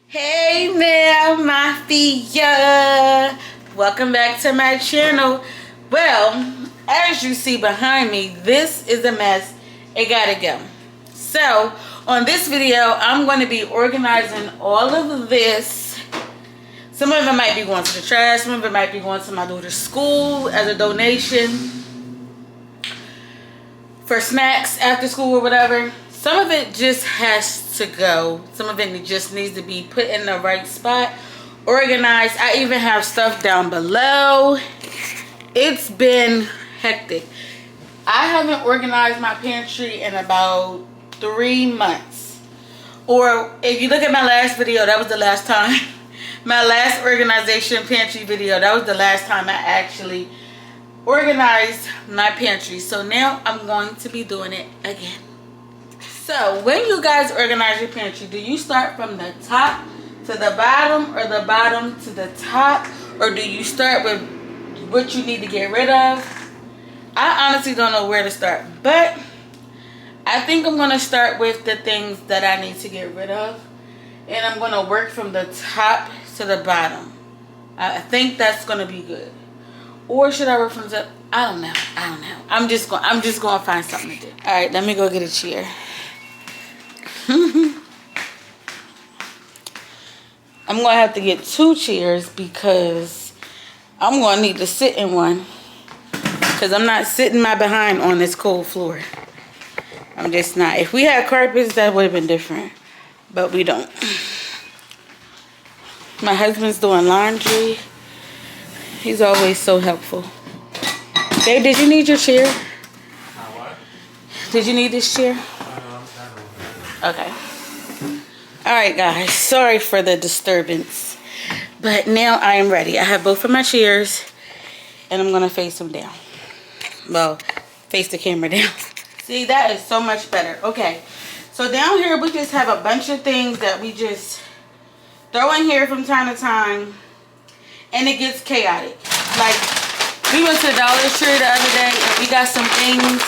Hey there, Mafia! Welcome back to my channel. Well, as you see behind me, this is a mess. It gotta go. So, on this video, I'm going to be organizing all of this. Some of it might be going to the trash. Some of it might be going to my daughter's school as a donation for snacks after school or whatever. Some of it just has to go. Some of it just needs to be put in the right spot, organized. I even have stuff down below. It's been hectic. I haven't organized my pantry in about 3 months. Or if you look at my last video, that was the last time. My last organization pantry video, that was the last time I actually organized my pantry. So now I'm going to be doing it again. So when you guys organize your pantry, do you start from the top to the bottom or the bottom to the top? Or do you start with what you need to get rid of? I honestly don't know where to start, but I think I'm going to start with the things that I need to get rid of. And I'm going to work from the top to the bottom. I think that's going to be good. Or should I work from the... I don't know. I'm just going to find something to do. All right, let me go get a chair. I'm going to have to get 2 chairs because I'm going to need to sit in one. Because I'm not sitting my behind on this cold floor. I'm just not. If we had carpets, that would have been different. But we don't. My husband's doing laundry. He's always so helpful. Babe, did you need your chair? What? Did you need this chair? Okay. Alright guys, sorry for the disturbance. But now I am ready. I have both of my chairs and I'm going to face them down. Well, face the camera down. See, that is so much better. Okay. So down here we just have a bunch of things that we just throw in here from time to time. And it gets chaotic. Like, we went to the Dollar Tree the other day and we got some things,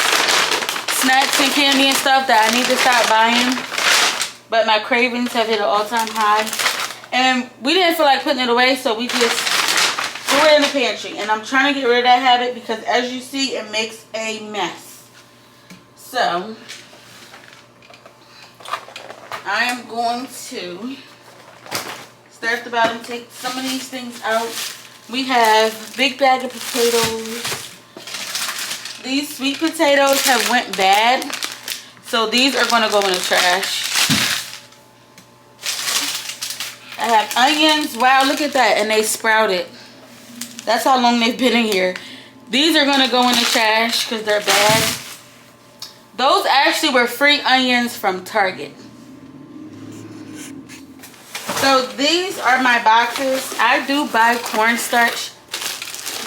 snacks and candy and stuff that I need to start buying. But my cravings have hit an all-time high. And we didn't feel like putting it away, so we just threw it in the pantry. And I'm trying to get rid of that habit because, as you see, it makes a mess. So, I am going to start at the bottom, take some of these things out. We have a big bag of potatoes. These sweet potatoes have went bad, so these are going to go in the trash. I have onions. Wow, look at that. And they sprouted. That's how long they've been in here. These are going to go in the trash because they're bad. Those actually were free onions from Target. So these are my boxes. I do buy cornstarch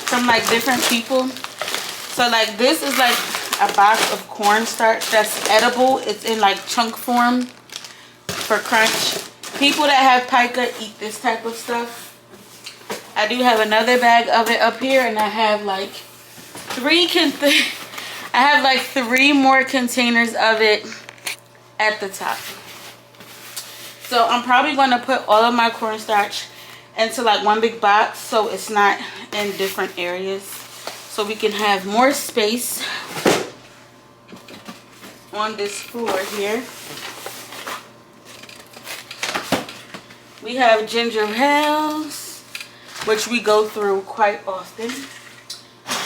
from like different people. So like this is like a box of cornstarch that's edible. It's in like chunk form for crunch. People that have pica eat this type of stuff. I do have another bag of it up here, and I have like 3 more containers of it at the top. So I'm probably going to put all of my cornstarch into like one big box so it's not in different areas. So we can have more space on this floor here. We have ginger ales, which we go through quite often.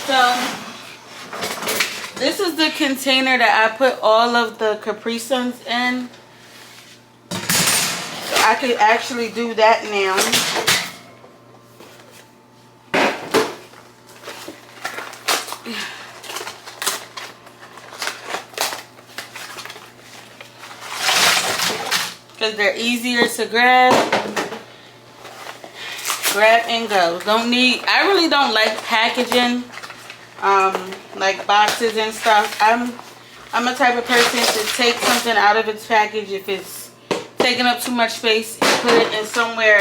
So this is the container that I put all of the Capri Suns in. So I could actually do that now. Because they're easier to grab and go. I really don't like packaging like boxes and stuff. I'm a type of person to take something out of its package if it's taking up too much space and put it in somewhere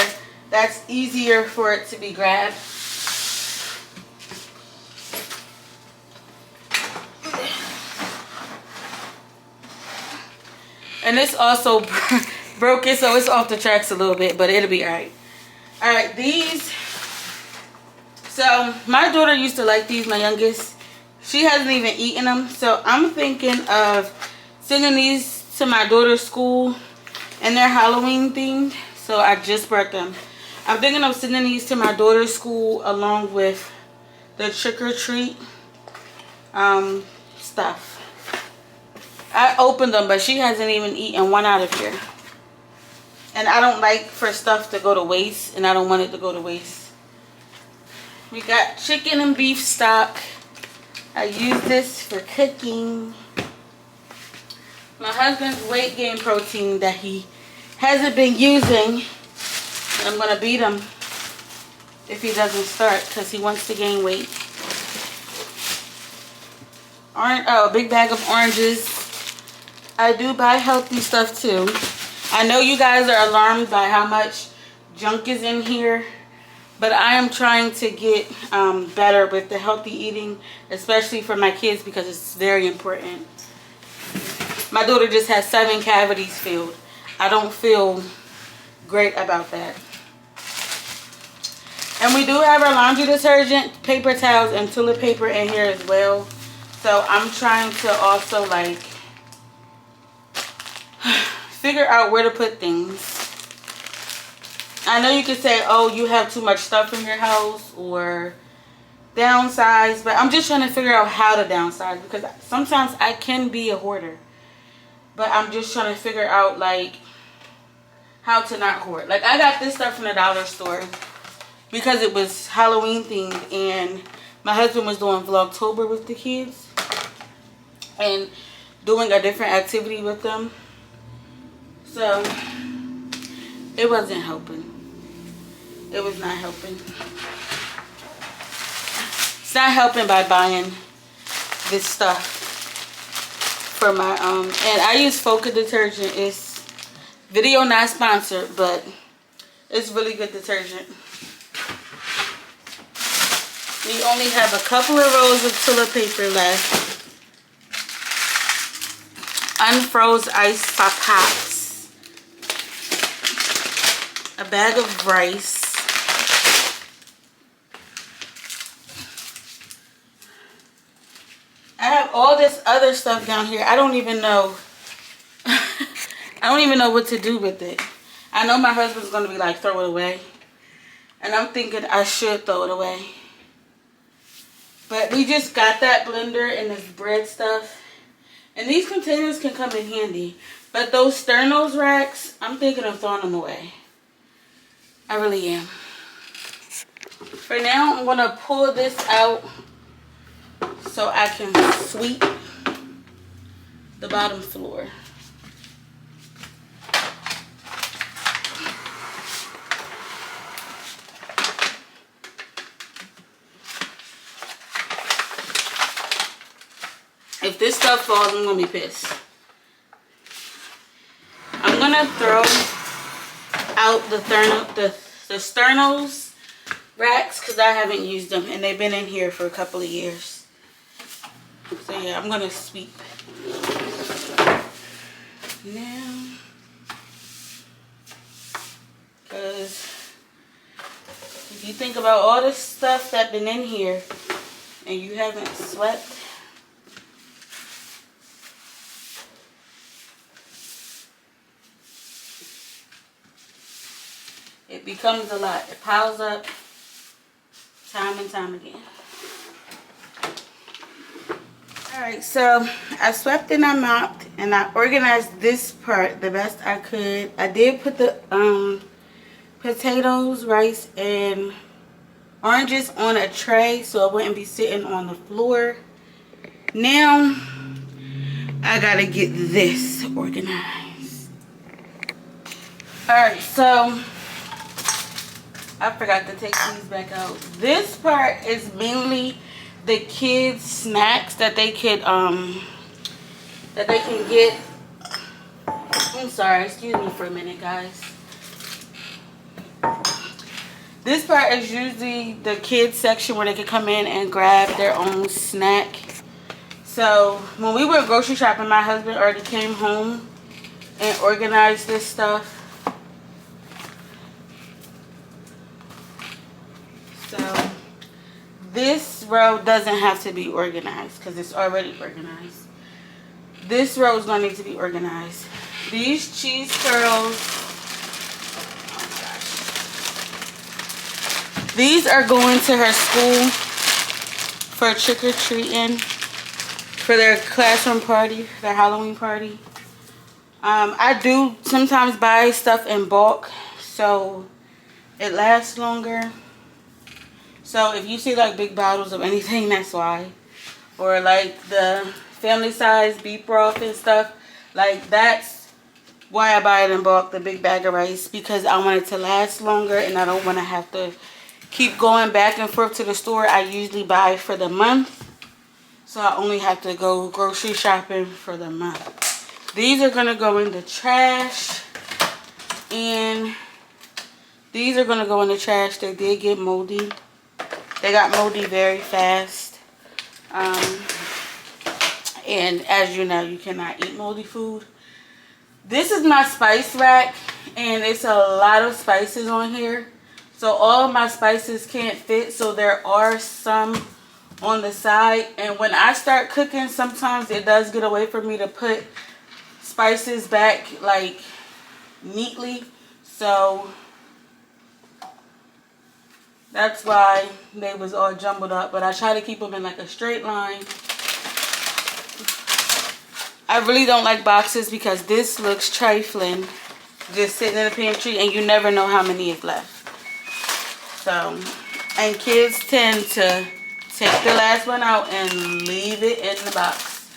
that's easier for it to be grabbed. And this also broken, so it's off the tracks a little bit, but it'll be alright. Alright, these. So, my daughter used to like these, my youngest. She hasn't even eaten them, so I'm thinking of sending these to my daughter's school, and they're Halloween themed, so I just brought them. I'm thinking of sending these to my daughter's school along with the trick-or-treat stuff. I opened them, but she hasn't even eaten one out of here. And I don't like for stuff to go to waste, and I don't want it to go to waste. We got chicken and beef stock. I use this for cooking. My husband's weight gain protein that he hasn't been using. And I'm going to beat him if he doesn't start because he wants to gain weight. A big bag of oranges. I do buy healthy stuff too. I know you guys are alarmed by how much junk is in here, but I am trying to get better with the healthy eating, especially for my kids, because it's very important. My daughter just has 7 cavities filled. I don't feel great about that. And we do have our laundry detergent, paper towels, and toilet paper in here as well. So I'm trying to also like figure out where to put things. I know you could say, oh, you have too much stuff in your house or downsize, but I'm just trying to figure out how to downsize, because sometimes I can be a hoarder, but I'm just trying to figure out like how to not hoard. Like, I got this stuff from the dollar store because it was Halloween themed, and my husband was doing Vlogtober with the kids and doing a different activity with them, so it wasn't helping. It was not helping. It's not helping by buying this stuff for my and I use Foca detergent. It's video not sponsored, but it's really good detergent. We only have a couple of rolls of toilet paper left. Unfroze ice pops. A bag of rice. I have all this other stuff down here. I don't even know. I don't even know what to do with it. I know my husband's going to be like, throw it away. And I'm thinking I should throw it away. But we just got that blender and this bread stuff. And these containers can come in handy. But those Sternos racks, I'm thinking of throwing them away. I really am. For now, I'm going to pull this out so I can sweep the bottom floor. If this stuff falls, I'm going to be pissed. I'm going to throw out the Sternos racks because I haven't used them and they've been in here for a couple of years. So yeah, I'm gonna sweep now, because if you think about all this stuff that's been in here and you haven't swept, it becomes a lot. It piles up time and time again. Alright, so I swept and I mopped and I organized this part the best I could. I did put the potatoes, rice, and oranges on a tray so it wouldn't be sitting on the floor. Now I gotta get this organized. Alright, so I forgot to take these back out. This part is mainly the kids' snacks that they could get. I'm sorry, excuse me for a minute, guys. This part is usually the kids section where they could come in and grab their own snack. So when we were grocery shopping, my husband already came home, and organize this stuff. So this row doesn't have to be organized because it's already organized. This row is going to need to be organized. These cheese curls, oh my gosh. These are going to her school for trick-or-treating, for their classroom party, their Halloween party. I do sometimes buy stuff in bulk so it lasts longer. So if you see like big bottles of anything, that's why. Or like the family size beef broth and stuff, like that's why I buy it in bulk, the big bag of rice, because I want it to last longer and I don't want to have to keep going back and forth to the store. I usually buy for the month, so I only have to go grocery shopping for the month. These are going to go in the trash, and these are going to go in the trash. They did get moldy. They got moldy very fast. And as you know, you cannot eat moldy food. This is my spice rack, and it's a lot of spices on here. So all of my spices can't fit, so there are some on the side. And when I start cooking, sometimes it does get away from me to put spices back like neatly. So that's why they was all jumbled up. But I try to keep them in like a straight line. I really don't like boxes because this looks trifling, just sitting in the pantry, and you never know how many is left. So, and kids tend to take the last one out and leave it in the box.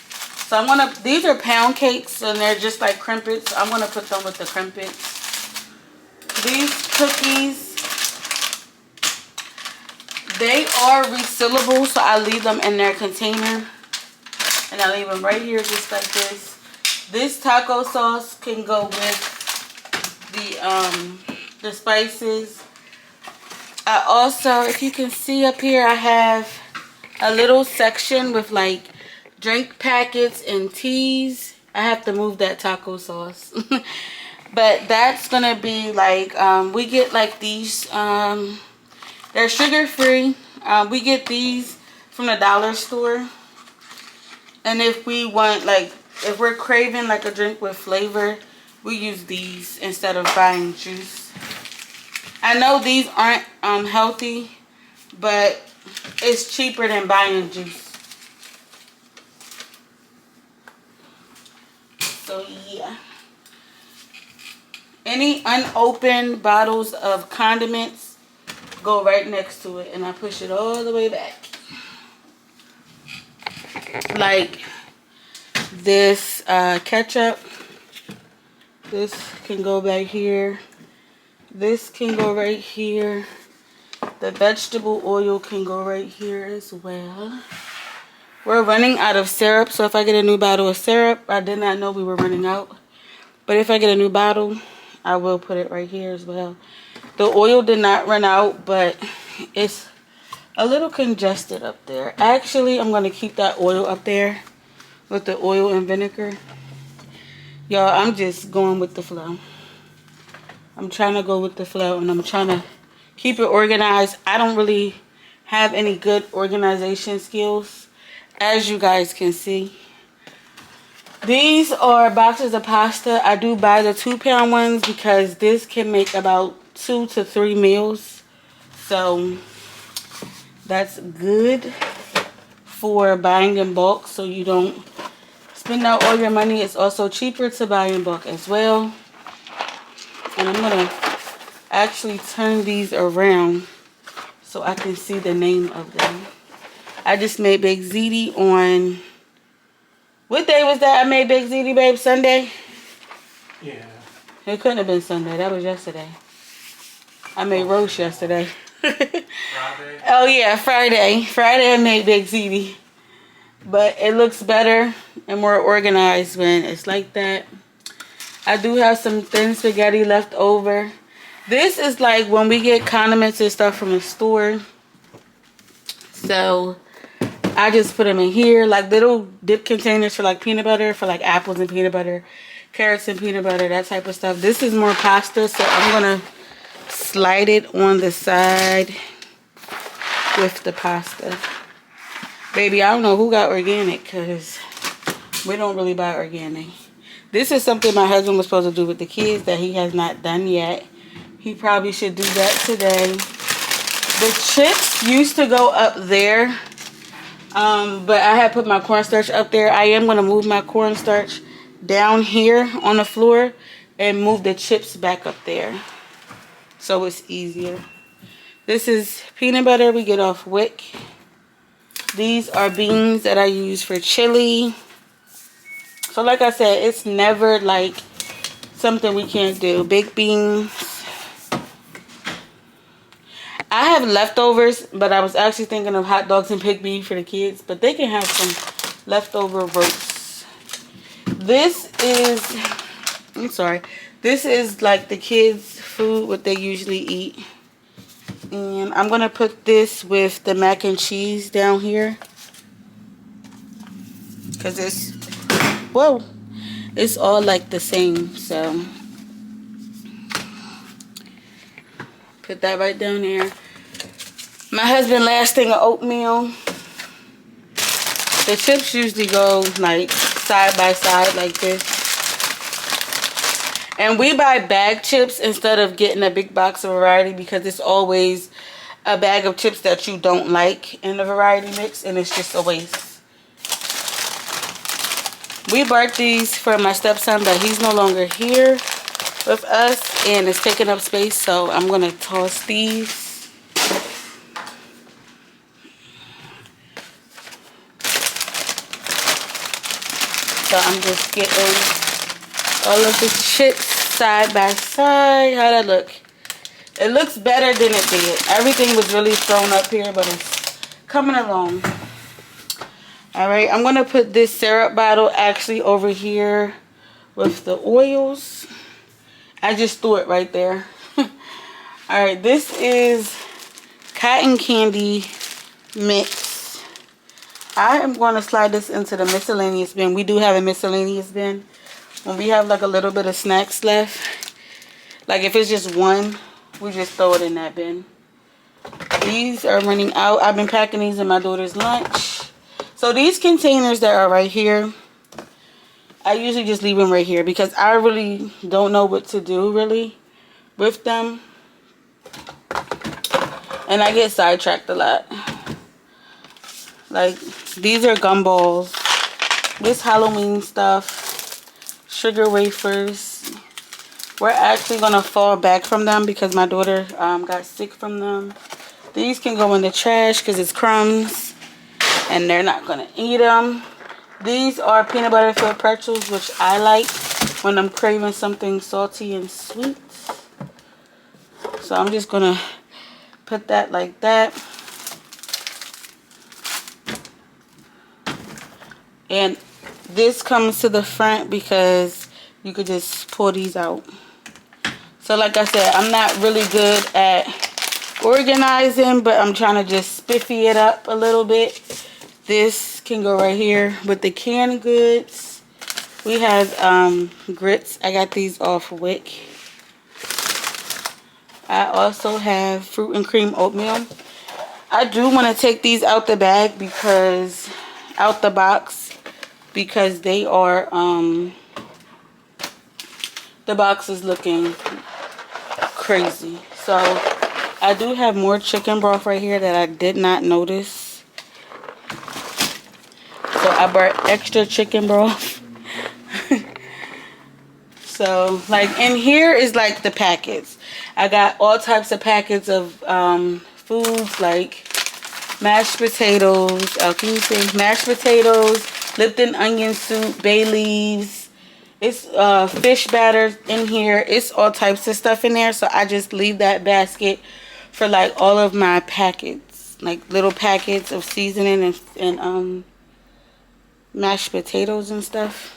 So I'm gonna, these are pound cakes and they're just like crimpets. I'm gonna put them with the crimpets. These cookies, they are resealable, so I leave them in their container. And I leave them right here just like this. This taco sauce can go with the spices. I also, if you can see up here, I have a little section with like drink packets and teas. I have to move that taco sauce. But that's gonna be like, we get like these, they're sugar free. We get these from the dollar store. And if we want, like, if we're craving like a drink with flavor, we use these instead of buying juice. I know these aren't healthy, but it's cheaper than buying juice. So yeah. Any unopened bottles of condiments go right next to it, and I push it all the way back. Like this ketchup, this can go back here. This can go right here. The vegetable oil can go right here as well. We're running out of syrup, so if I get a new bottle of syrup, I did not know we were running out. But if I get a new bottle, I will put it right here as well. The oil did not run out, but it's a little congested up there. Actually, I'm going to keep that oil up there with the oil and vinegar. Y'all, I'm just going with the flow. I'm trying to go with the flow, and I'm trying to keep it organized. I don't really have any good organization skills, as you guys can see. These are boxes of pasta. I do buy the 2-pound ones because this can make about 2 to 3 meals. So that's good for buying in bulk, so you don't spend out all your money. It's also cheaper to buy in bulk as well. And I'm gonna actually turn these around so I can see the name of them. I just made Baked Ziti on, what day was that I made Baked Ziti, babe? Sunday? Yeah. It couldn't have been Sunday. That was yesterday. I made roast yesterday. Friday? Oh yeah, Friday. Friday I made Baked Ziti. But it looks better and more organized when it's like that. I do have some thin spaghetti left over. This is like when we get condiments and stuff from the store. So I just put them in here, like little dip containers for like peanut butter, for like apples and peanut butter. carrots and peanut butter, that type of stuff. This is more pasta, so I'm gonna slide it on the side with the pasta. Baby, I don't know who got organic, because we don't really buy organic. This is something my husband was supposed to do with the kids that he has not done yet. He probably should do that today. The chips used to go up there, but I had put my cornstarch up there. I am going to move my cornstarch down here on the floor and move the chips back up there so it's easier. This is peanut butter we get off Wick. These are beans that I use for chili. So like I said, it's never like something we can't do. Baked beans. I have leftovers, but I was actually thinking of hot dogs and pig beef for the kids, but they can have some leftover roasts. This is like the kids' food, what they usually eat. And I'm going to put this with the mac and cheese down here. Because it's all like the same, so. Put that right down there. My husband last thing of oatmeal. The chips usually go like side by side like this. And we buy bag chips instead of getting a big box of variety, because it's always a bag of chips that you don't like in the variety mix, and it's just a waste. We bought these for my stepson, but he's no longer here with us and it's taking up space, so I'm gonna toss these. So I'm just getting all of the chips side by side. How that look? It looks better than it did. Everything was really thrown up here, but it's coming along. Alright, I'm gonna put this syrup bottle actually over here with the oils. I just threw it right there. Alright, this is cotton candy mix. I am going to slide this into the miscellaneous bin. We do have a miscellaneous bin. When we have like a little bit of snacks left, like if it's just one, we just throw it in that bin. These are running out. I've been packing these in my daughter's lunch. So these containers that are right here, I usually just leave them right here because I really don't know what to do really with them. And I get sidetracked a lot. Like these are gumballs. This Halloween stuff. Sugar wafers. We're actually going to fall back from them because my daughter got sick from them. These can go in the trash because it's crumbs. And they're not going to eat them. These are peanut butter filled pretzels, which I like when I'm craving something salty and sweet. So I'm just going to put that like that. And this comes to the front because you could just pull these out. So like I said, I'm not really good at organizing, but I'm trying to just spiffy it up a little bit. This can go right here with the canned goods. We have grits. I got these off Wick. I also have fruit and cream oatmeal. I do want to take these out the bag because, out the box, because they are, the box is looking crazy. So I do have more chicken broth right here that I did not notice. So I bought extra chicken broth. So like in here is like the packets. I got all types of packets of foods like mashed potatoes. Can you say mashed potatoes, Lipton onion soup, bay leaves. It's fish batter in here. It's all types of stuff in there. So I just leave that basket for like all of my packets, like little packets of seasoning and mashed potatoes and stuff.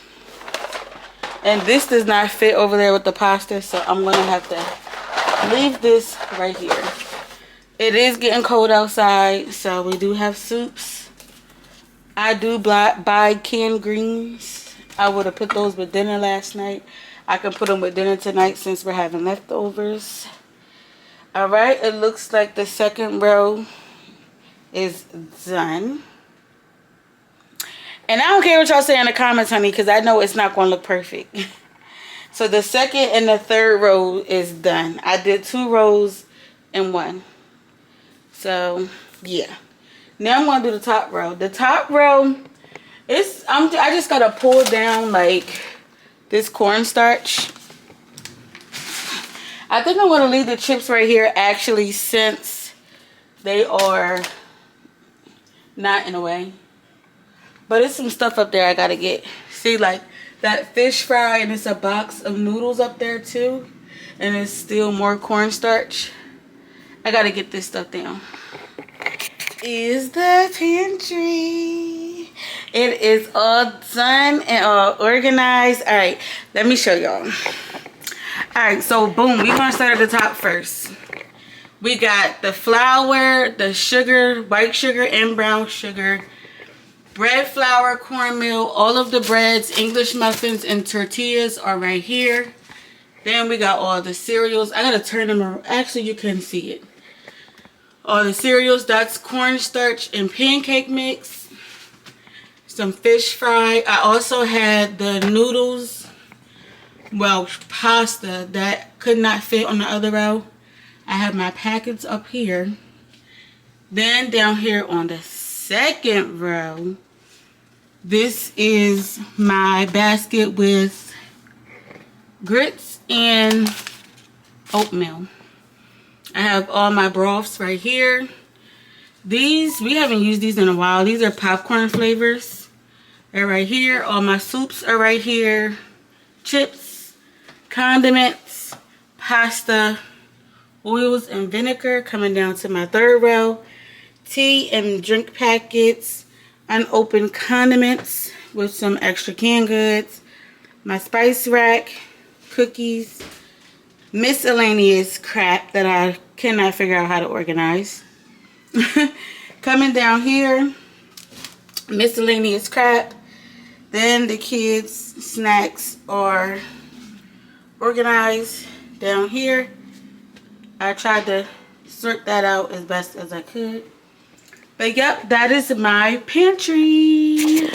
And this does not fit over there with the pasta, so I'm gonna have to leave this right here. It is getting cold outside, so we do have soups. I do buy canned greens. I would have put those with dinner last night. I can put them with dinner tonight since we're having leftovers. All right, it looks like the second row is done. And I don't care what y'all say in the comments, honey, because I know it's not going to look perfect. So the second and the third row is done. I did 2 rows in one. So, yeah. Now I'm going to do the top row. The top row, I just got to pull down, like, this cornstarch. I think I'm going to leave the chips right here, actually, since they are not in a way. But there's some stuff up there I got to get. See, like, that fish fry, and it's a box of noodles up there, too. And it's still more cornstarch. I got to get this stuff down. Is the pantry. It is all done and all organized. All right, let me show y'all. All right, so boom, we're gonna start at the top first. We got the flour, the sugar, white sugar and brown sugar, bread, flour, cornmeal, all of the breads, English muffins, and tortillas are right here. Then we got all the cereals. I gotta turn them around. Actually, you couldn't see it. All the cereals, that's cornstarch and pancake mix. Some fish fry. I also had the noodles, well, pasta that could not fit on the other row. I have my packets up here. Then down here on the second row, this is my basket with grits and oatmeal. I have all my broths right here. These, we haven't used these in a while. These are popcorn flavors. They're right here. All my soups are right here. Chips, condiments, pasta, oils and vinegar coming down to my third row. Tea and drink packets, unopened condiments with some extra canned goods. My spice rack, cookies, miscellaneous crap that I cannot figure out how to organize. Coming down here, miscellaneous crap. Then the kids' snacks are organized down here. I tried to sort that out as best as I could. But yep, that is my pantry.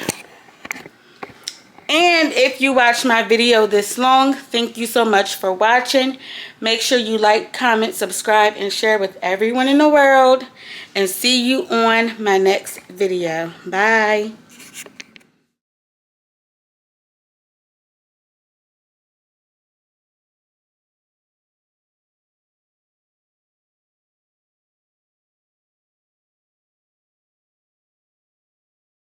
And if you watched my video this long, thank you so much for watching. Make sure you like, comment, subscribe, and share with everyone in the world. And see you on my next video. Bye.